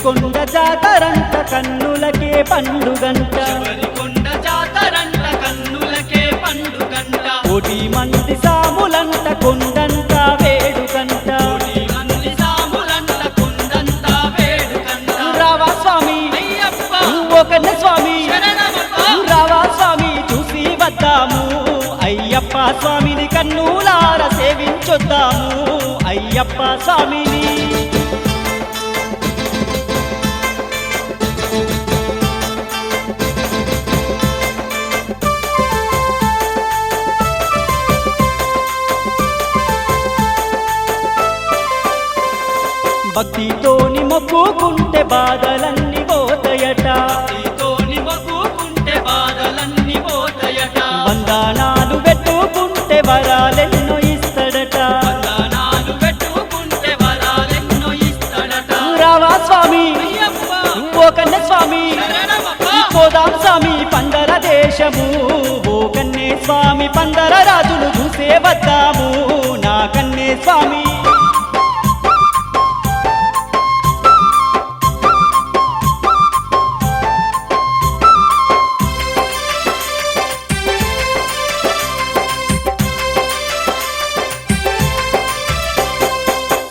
శబరికొండ జాతరంట కన్నులకే పండుగంట శబరికొండ జాతరంట కన్నులకే పండుగంట కోటి మంది సాములంట కొండంట వేడుకంట కోటి మంది సాములంట కొండంత వేడుకంట రావా స్వామి అయ్యప్ప ఒకన్న స్వామి శరణమప్ప రావా స్వామి చూసి వద్దాము అయ్యప్ప స్వామిని కన్నులార సేవించొద్దాము అయ్యప్ప స్వామిని భక్తితోని మొక్కుకుంటే బాధలన్నీ పోతాయట నీతోని మొక్కుకుంటే బాధలన్నీ పోతాయట వందనాలు పెట్టుకుంటే వరాలెన్నో ఇస్తాడట వందనాలు పెట్టుకుంటే వరాలెన్నో ఇస్తాడట రావా స్వామి అయ్యప్ప ఓ కన్య స్వామి శరణమప్ప పోదాం స్వామి పందర దేశము ఓ కన్నే స్వామి పందర రాజులు చూసే వద్దాము నా కన్నే స్వామి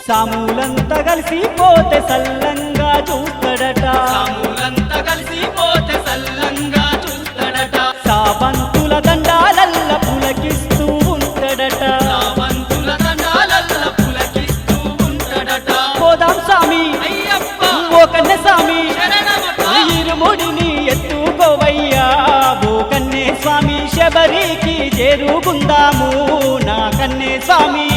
సాములంతా కలిసి పోతే సల్లంగా చూస్తాడట సాములంతా కలిసి పోతే సల్లంగా చూస్తాడట సావంతుల దండాలల్ల పులకిస్తూ ఉంటాడట సావంతుల దండాలల్ల పులకిస్తూ ఉంటాడట పోదాం స్వామి అయ్యప్ప ఓ కన్య స్వామి శరణమప్ప ఇరుముడిని ఎత్తుకోవయ్యా ఓ కన్నే స్వామి శబరికి చేరుకుందాము నా కన్నే స్వామి